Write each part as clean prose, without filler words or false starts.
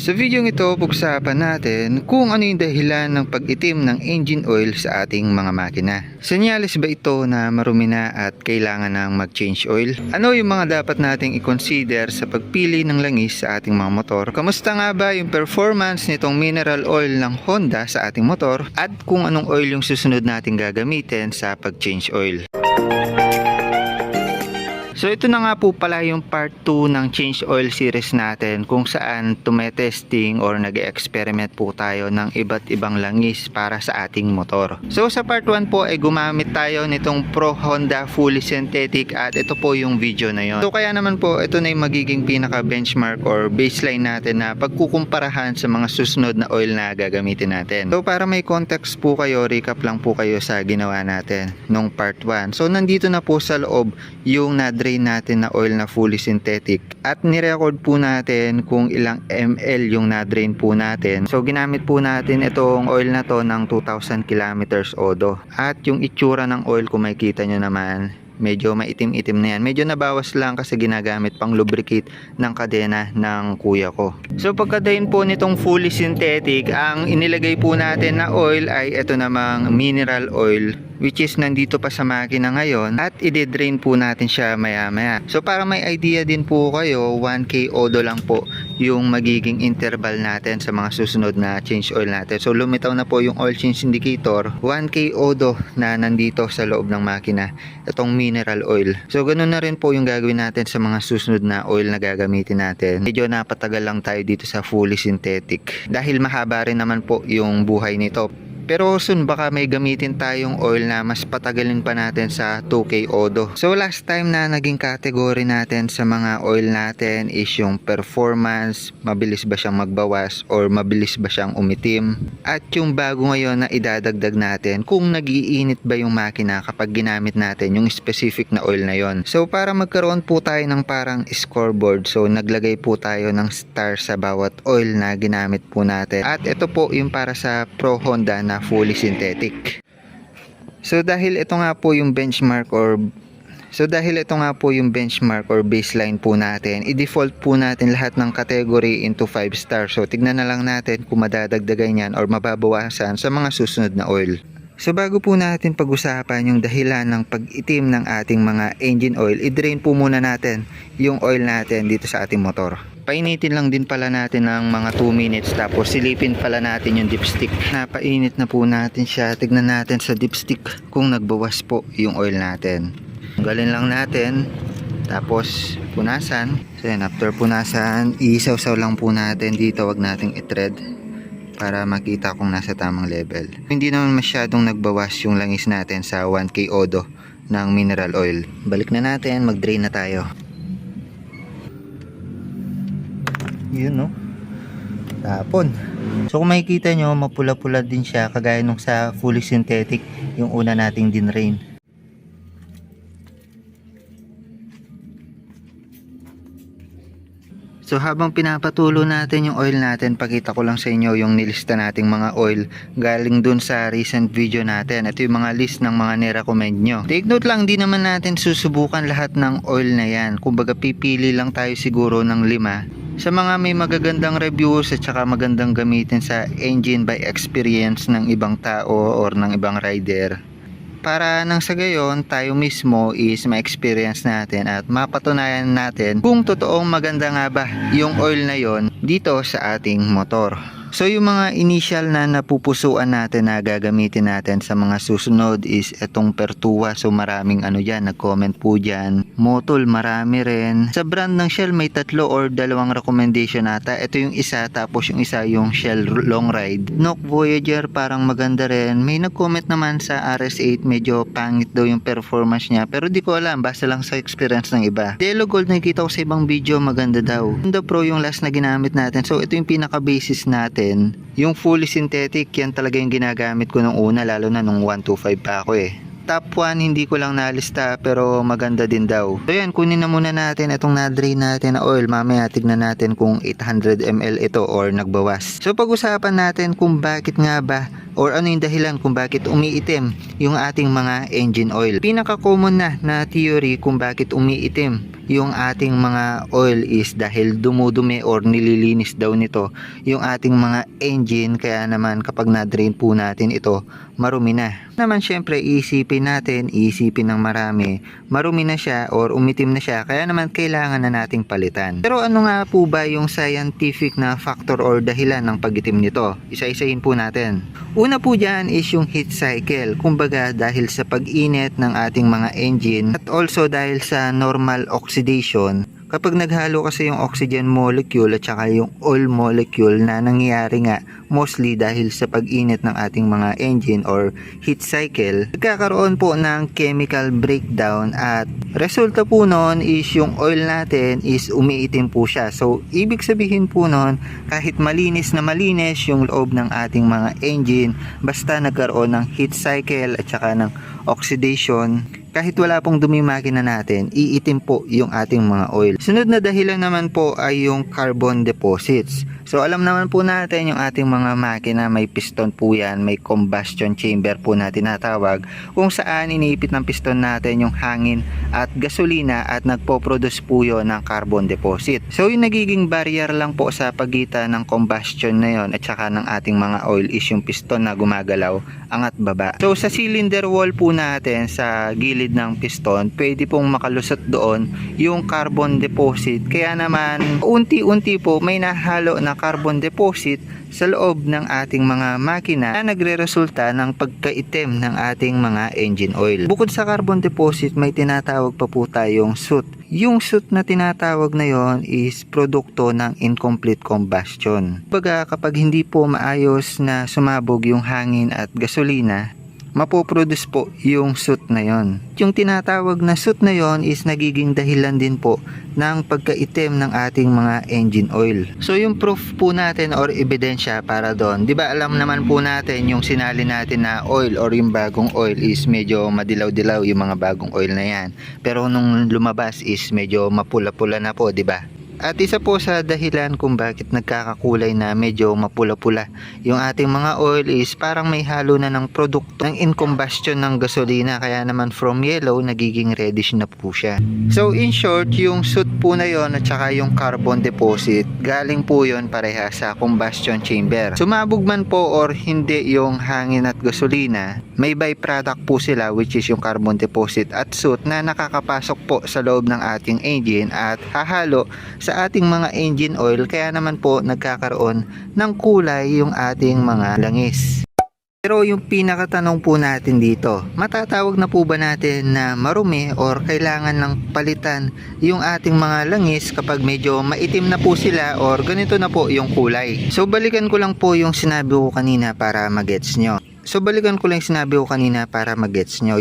Sa video ito, pag-usapan natin kung ano yung dahilan ng pag-itim ng engine oil sa ating mga makina. Senyales ba ito na marumi na at kailangan ng mag-change oil? Ano yung mga dapat nating i-consider sa pagpili ng langis sa ating mga motor? Kamusta nga ba yung performance nitong mineral oil ng Honda sa ating motor? At kung anong oil yung susunod nating gagamitin sa pag-change oil? So ito na nga po pala yung part 2 ng change oil series natin, kung saan tumetesting or nag-experiment po tayo ng iba't ibang langis para sa ating motor. So sa part 1 po ay gumamit tayo nitong Pro Honda Fully Synthetic at ito po yung video na yon. So kaya naman po ito na yung magiging pinaka benchmark or baseline natin na pagkukumparahan sa mga susunod na oil na gagamitin natin. So para may context po kayo, recap lang po kayo sa ginawa natin nung part 1. So nandito na po sa loob yung na-drain natin na oil na fully synthetic at nirecord po natin kung ilang ml yung na-drain po natin. So ginamit po natin itong oil na to ng 2,000 kilometers odo at yung itsura ng oil kung makikita nyo naman, medyo maitim-itim na yan. Medyo nabawas lang kasi ginagamit pang lubricate ng kadena ng kuya ko. So pagkadain po nitong fully synthetic, ang inilagay po natin na oil ay ito namang mineral oil, which is nandito pa sa makina ngayon at i-drain po natin siya maya maya. So para may idea din po kayo, 1K odo lang po yung magiging interval natin sa mga susunod na change oil natin. So lumitaw na po yung oil change indicator, 1K odo na nandito sa loob ng makina, itong mineral oil. So ganun na rin po yung gagawin natin sa mga susunod na oil na gagamitin natin. Medyo napatagal lang tayo dito sa fully synthetic dahil mahaba rin naman po yung buhay nito. Pero soon baka may gamitin tayong oil na mas patagalin pa natin sa 2K odo. So last time na naging category natin sa mga oil natin is yung performance, mabilis ba siyang magbawas or mabilis ba siyang umitim. At yung bago ngayon na idadagdag natin, kung nag-iinit ba yung makina kapag ginamit natin yung specific na oil na yon. So para magkaroon po tayo ng parang scoreboard, so naglagay po tayo ng star sa bawat oil na ginamit po natin. At ito po yung para sa Pro Honda na fully synthetic. So dahil ito nga po yung benchmark or baseline po natin, i-default po natin lahat ng category into 5 star. So tignan na lang natin kung madadagdagan yan or mababawasan sa mga susunod na oil. So bago po natin pag-usapan yung dahilan ng pag-itim ng ating mga engine oil, i-drain po muna natin yung oil natin dito sa ating motor. Painitin lang din pala natin ng mga 2 minutes tapos silipin pala natin yung dipstick. Napainit na po natin siya. Tignan natin sa dipstick kung nagbawas po yung oil natin. Tanggalin lang natin tapos punasan. So yan, after punasan, isaw-saw lang po natin dito, wag nating i-thread para makita kung nasa tamang level. Hindi naman masyadong nagbawas yung langis natin sa 1K odo ng mineral oil. Balik na natin, mag-drain na tayo. Yun, no? Tapon. So kung makikita nyo, mapula-pula din siya kagaya nung sa fully synthetic yung una nating dinrain. So habang pinapatulo natin yung oil natin, pakita ko lang sa inyo yung nilista nating mga oil galing dun sa recent video natin. Ito yung mga list ng mga nirecommend nyo. Take note lang, di naman natin susubukan lahat ng oil na yan. Kumbaga pipili lang tayo siguro ng 5 sa mga may magagandang reviews at saka magandang gamitin sa engine by experience ng ibang tao or ng ibang rider. Para nang sa gayon, tayo mismo is ma-experience natin at mapatunayan natin kung totoong maganda nga ba yung oil na yon dito sa ating motor. So yung mga initial na napupusuan natin na gagamitin natin sa mga susunod is itong Pertua. So maraming dyan, nag-comment po dyan. Motul, marami rin. Sa brand ng Shell may 3 or 2 recommendation ata. Ito yung isa, tapos yung isa yung Shell Long Ride. Nook Voyager parang maganda rin. May nag-comment naman sa RS8, medyo pangit daw yung performance niya. Pero di ko alam, basta lang sa experience ng iba. Delo Gold nakikita ko sa ibang video, maganda daw. Honda Pro yung last na ginamit natin. So ito yung pinaka-basis natin. Yung fully synthetic, yan talaga yung ginagamit ko nung una, lalo na nung 125 pa ako eh. Top 1 hindi ko lang nalista pero maganda din daw. So yan, kunin na muna natin itong na-drain natin na oil. Mamaya tignan natin kung 800 ml ito or nagbawas. So pag-usapan natin kung bakit nga ba or ano yung dahilan kung bakit umiitim yung ating mga engine oil. Pinaka-common na theory kung bakit umiitim yung ating mga oil is dahil dumudumi or nililinis daw nito yung ating mga engine, kaya naman kapag na-drain po natin ito, marumi na. Naman syempre isipin ng marumi na siya or umitim na siya, kaya naman kailangan na nating palitan. Pero ano nga po ba yung scientific na factor or dahilan ng pag-itim nito? Isa-isahin po natin. Una po dyan is yung heat cycle. Kumbaga dahil sa pag-init ng ating mga engine at also dahil sa normal oxidation. Kapag naghalo kasi yung oxygen molecule at saka yung oil molecule na nangyayari nga mostly dahil sa pag-init ng ating mga engine or heat cycle, nagkakaroon po ng chemical breakdown at resulta po nun is yung oil natin is umiitim po siya. So ibig sabihin po nun, kahit malinis na malinis yung loob ng ating mga engine, basta nagkaroon ng heat cycle at saka ng oxidation, kahit wala pong dumi makina natin, iitim po yung ating mga oil. Sunod na dahilan naman po ay yung carbon deposits. So alam naman po natin yung ating mga makina may piston po yan, may combustion chamber po na tinatawag, kung saan iniipit ng piston natin yung hangin at gasolina at nagpo-produce po yun ng carbon deposit. So yung nagiging barrier lang po sa pagitan ng combustion na yun at saka ng ating mga oil is yung piston na gumagalaw angat baba. So sa cylinder wall po natin sa gilid ng piston, pwede pong makalusot doon yung carbon deposit, kaya naman unti-unti po may nahalo na carbon deposit sa loob ng ating mga makina na nagre-resulta ng pagkaitim ng ating mga engine oil. Bukod sa carbon deposit, may tinatawag pa po tayong soot. Yung soot na tinatawag na yon is produkto ng incomplete combustion. Baga kapag hindi po maayos na sumabog yung hangin at gasolina, mapoproduce po yung soot na yon. Yung tinatawag na soot na yon is nagiging dahilan din po ng pagkaitim ng ating mga engine oil. So yung proof po natin or ebidensya para doon, di ba alam naman po natin yung sinali natin na oil or yung bagong oil is medyo madilaw-dilaw yung mga bagong oil na yan. Pero nung lumabas is medyo mapula-pula na po, di ba? At isa po sa dahilan kung bakit nagkakakulay na medyo mapula-pula yung ating mga oil is parang may halo na ng produkto ng incombustion ng gasolina, kaya naman from yellow nagiging reddish na po siya. So in short, yung soot po na yon at saka yung carbon deposit, galing po yon pareha sa combustion chamber. Sumabog man po or hindi yung hangin at gasolina, may byproduct po sila which is yung carbon deposit at soot na nakakapasok po sa loob ng ating engine at hahalo sa ating mga engine oil, kaya naman po nagkakaroon ng kulay yung ating mga langis. Pero yung pinakatanong po natin dito, matatawag na po ba natin na marumi or kailangan ng palitan yung ating mga langis kapag medyo maitim na po sila or ganito na po yung kulay? So balikan ko lang po yung sinabi ko kanina para magets nyo.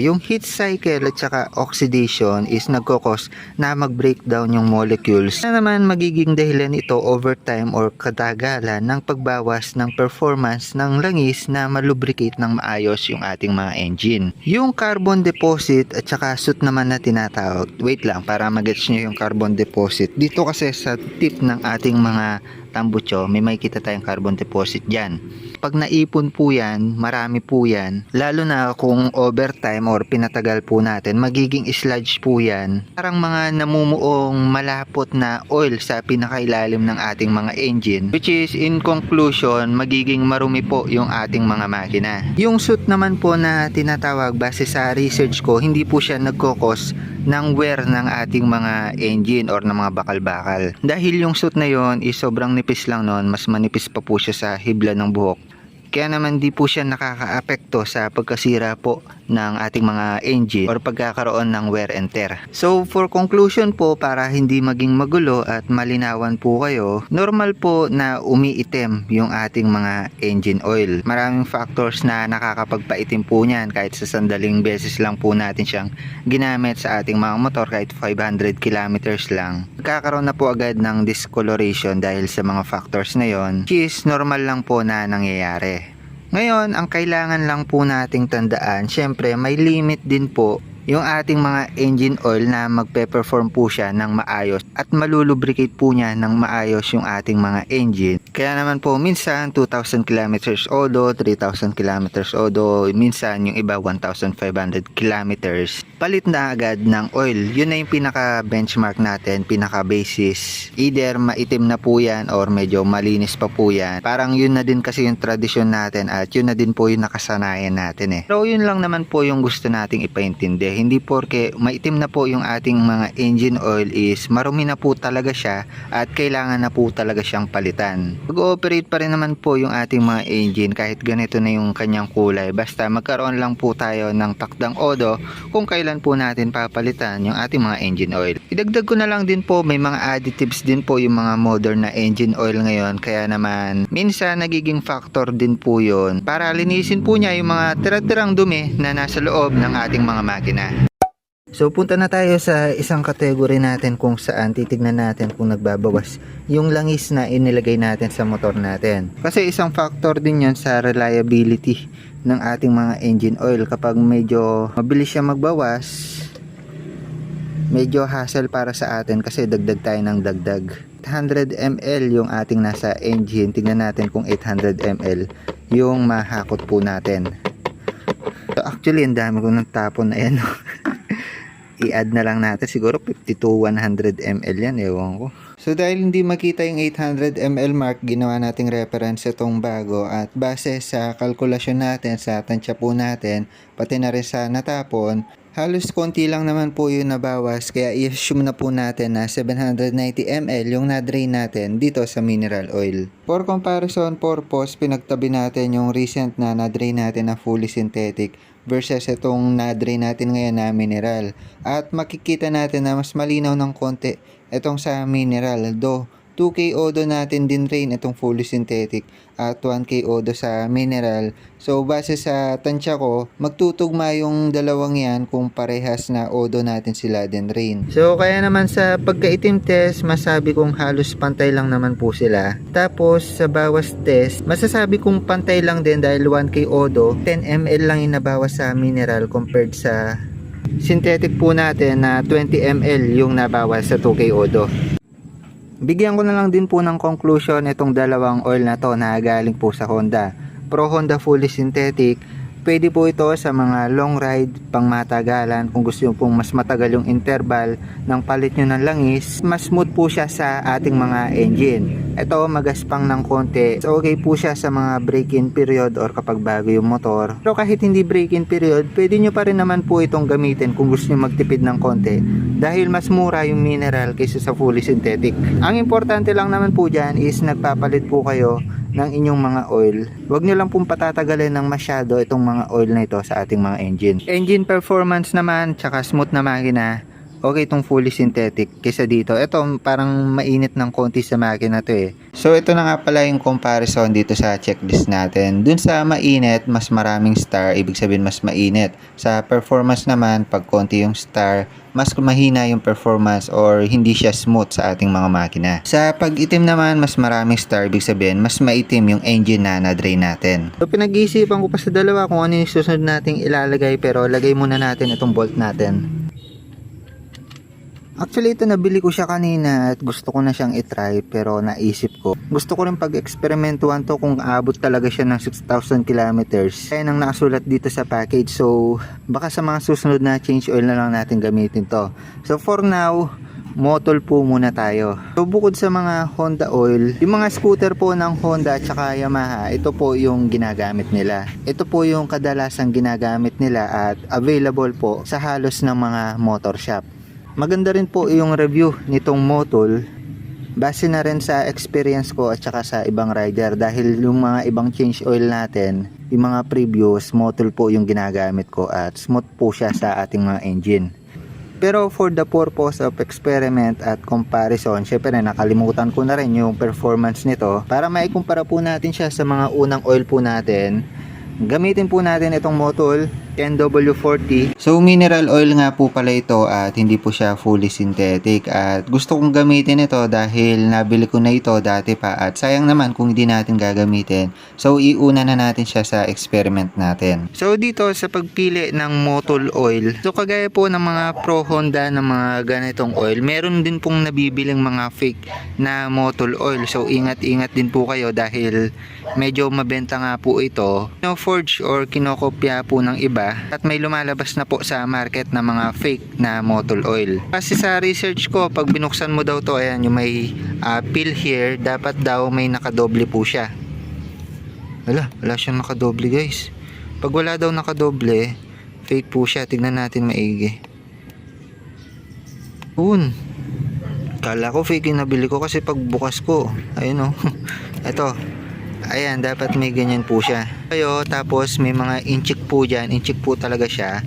Yung heat cycle at saka oxidation is nagkokos na mag-breakdown yung molecules na naman magiging dahilan ito over time or katagalan ng pagbawas ng performance ng langis na malubricate ng maayos yung ating mga engine. Yung carbon deposit at saka soot naman na tinatawag, wait lang para magets nyo yung carbon deposit. Dito kasi sa tip ng ating mga tambutso, may makikita tayong carbon deposit dyan. Pag naipon po yan, marami po yan, lalo na kung overtime or pinatagal po natin, magiging sludge po yan. Parang mga namumuong malapot na oil sa pinakailalim ng ating mga engine, which is in conclusion, magiging marumi po yung ating mga makina. Yung soot naman po na tinatawag, base sa research ko, hindi po siya nagkokos ng wear ng ating mga engine or ng mga bakal-bakal. Dahil yung soot na yon is sobrang nipis lang nun, mas manipis pa po siya sa hibla ng buhok. Kaya naman di po siya nakakaapekto sa pagkasira po ng ating mga engine or pagkakaroon ng wear and tear. So for conclusion po, para hindi maging magulo at malinawan po kayo, normal po na umiitim yung ating mga engine oil. Maraming factors na nakakapagpaitim po niyan kahit sa sandaling beses lang po natin siyang ginamit sa ating mga motor, kahit 500 kilometers lang. Nagkakaroon na po agad ng discoloration dahil sa mga factors na yon, which is normal lang po na nangyayari. Ngayon, ang kailangan lang po nating tandaan, syempre may limit din po yung ating mga engine oil na magpe-perform po siya ng maayos at malulubricate po niya ng maayos yung ating mga engine. Kaya naman po minsan 2,000 kilometers odo, 3,000 kilometers odo, minsan yung iba 1,500 kilometers. Palit na agad ng oil. Yun na yung pinaka benchmark natin, pinaka basis. Either maitim na po yan or medyo malinis pa po yan. Parang yun na din kasi yung tradisyon natin at yun na din po yung nakasanayan natin So yun lang naman po yung gusto nating ipaintindi. Hindi porke maitim na po yung ating mga engine oil is marumi na po talaga siya at kailangan na po talaga siyang palitan. Mag-ooperate pa rin naman po yung ating mga engine kahit ganito na yung kanyang kulay. Basta magkaroon lang po tayo ng takdang odo kung kailan po natin papalitan yung ating mga engine oil. Idagdag ko na lang din po, may mga additives din po yung mga modern na engine oil ngayon. Kaya naman minsan nagiging factor din po yun para linisin po niya yung mga tira-tirang dumi na nasa loob ng ating mga makina. So punta na tayo sa isang category natin kung saan titignan natin kung nagbabawas yung langis na inilagay natin sa motor natin. Kasi isang factor din yan sa reliability ng ating mga engine oil. Kapag medyo mabilis siya magbawas, medyo hassle para sa atin kasi dagdag tayo ng dagdag. 800 ml yung ating nasa engine. Tingnan natin kung 800 ml yung mahakot po natin. So actually ang dami ko ng tapon na yan. I-add na lang natin siguro 50 to 100 ml yan, ewan ko. So dahil hindi makita yung 800 ml mark, ginawa nating reference itong bago at base sa kalkulasyon natin, sa tansya po natin, pati na rin sa natapon, halos konti lang naman po yung nabawas, kaya i-assume na po natin na 790 ml yung na-drain natin dito sa mineral oil. For comparison purpose, pinagtabi natin yung recent na na-drain natin na fully synthetic versus itong na-drain natin ngayon na mineral. At makikita natin na mas malinaw ng konti itong sa mineral. Do 2K odo natin din drain itong fully synthetic at 1K odo sa mineral. So base sa tansya ko, magtutugma yung dalawang yan kung parehas na odo natin sila din drain. So kaya naman sa pagkaitim test, masabi kong halos pantay lang naman po sila. Tapos sa bawas test, masasabi kong pantay lang din dahil 1K odo, 10 ml lang yung nabawas sa mineral compared sa synthetic po natin na 20 ml yung nabawas sa 2K odo. Bigyan ko na lang din po ng conclusion itong dalawang oil na to na galing po sa Honda. Pro Honda Fully Synthetic, pwede po ito sa mga long ride, pang matagalan. Kung gusto nyo pong mas matagal yung interval ng palit nyo ng langis, mas smooth po siya sa ating mga engine. Ito magaspang ng konti, so okay po siya sa mga break-in period or kapag bago yung motor. Pero kahit hindi break-in period, pwede nyo pa rin naman po itong gamitin kung gusto nyo magtipid ng konti dahil mas mura yung mineral kaysa sa fully synthetic. Ang importante lang naman po dyan is nagpapalit po kayo ng inyong mga oil. Huwag nyo lang pong patatagalin ng masyado itong mga oil na ito sa ating mga engine. Engine performance naman, tsaka smooth na makina, okay itong fully synthetic kaysa dito. Ito parang mainit ng konti sa makina to So ito na nga pala yung comparison dito sa checklist natin. Dun sa mainit, mas maraming star, ibig sabihin mas mainit. Sa performance naman, pag konti yung star, mas mahina yung performance or hindi siya smooth sa ating mga makina. Sa pag-itim naman, mas maraming star, ibig sabihin mas maitim yung engine na na-drain natin. So pinag-iisipan ko pa sa dalawa kung ano yung susunod nating ilalagay, pero lagay muna natin itong bolt natin. Actually ito nabili ko siya kanina at gusto ko na siyang itry, pero naisip ko gusto ko rin pag-eksperimentuhan to kung aabot talaga siya ng 6,000 kilometers. Ayan ang nakasulat dito sa package, so baka sa mga susunod na change oil na lang natin gamitin to. So for now, motol po muna tayo. So bukod sa mga Honda oil, yung mga scooter po ng Honda at saka Yamaha, ito po yung ginagamit nila. Ito po yung kadalasang ginagamit nila at available po sa halos ng mga motor shop. Maganda rin po yung review nitong motol base na rin sa experience ko at saka sa ibang rider, dahil yung mga ibang change oil natin, yung mga previous motol po yung ginagamit ko at smooth po siya sa ating mga engine. Pero for the purpose of experiment at comparison, syempre nakalimutan ko na rin yung performance nito. Para maikumpara po natin siya sa mga unang oil po natin, gamitin po natin itong motol 10W40. So mineral oil nga po pala ito at hindi po siya fully synthetic, at gusto kong gamitin ito dahil nabili ko na ito dati pa at sayang naman kung hindi natin gagamitin. So iuna na natin siya sa experiment natin. So dito sa pagpili ng Motul oil, so kagaya po ng mga Pro Honda ng mga ganitong oil, meron din pong nabibiling mga fake na Motul oil. So ingat-ingat din po kayo dahil medyo mabenta nga po ito, no-forge or kinokopya po ng iba, at may lumalabas na po sa market na mga fake na Motul oil. Kasi sa research ko, pag binuksan mo daw to, ayan yung may peel here, dapat daw may nakadoble po siya. Wala siyang nakadoble guys. Pag wala daw nakadoble, fake po siya. Tignan natin maigi. Kala ko fake yung nabili ko kasi pagbukas ko, ayun o. Ito. Ayan, dapat may ganyan po siya. Tapos may mga inchik po dyan. Inchik po talaga siya.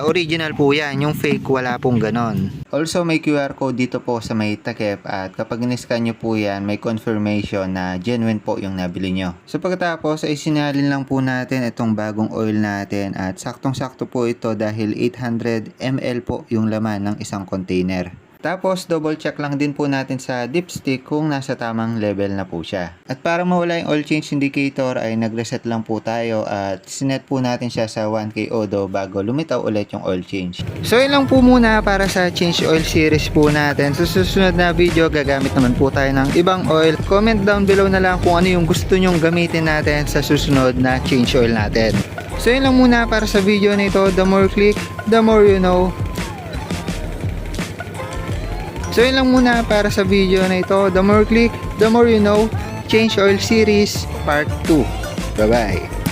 Original po yan. Yung fake, wala pong ganon. Also, may QR code dito po sa may takip, at kapag in-scan nyo po yan, may confirmation na genuine po yung nabili nyo. So pagkatapos ay sinalin lang po natin itong bagong oil natin, at saktong-sakto po ito dahil 800 ml po yung laman ng isang container. Tapos double check lang din po natin sa dipstick kung nasa tamang level na po siya. At para mawala yung oil change indicator ay nag-reset lang po tayo at sinet po natin siya sa 1K odo bago lumitaw ulit yung oil change. So yun lang po muna para sa change oil series po natin. Sa susunod na video gagamit naman po tayo ng ibang oil. Comment down below na lang kung ano yung gusto nyong gamitin natin sa susunod na change oil natin. So yun lang muna para sa video na ito. The more click, the more you know. So yun lang muna para sa video na ito. The more click, the more you know. Change oil series part 2. Bye bye.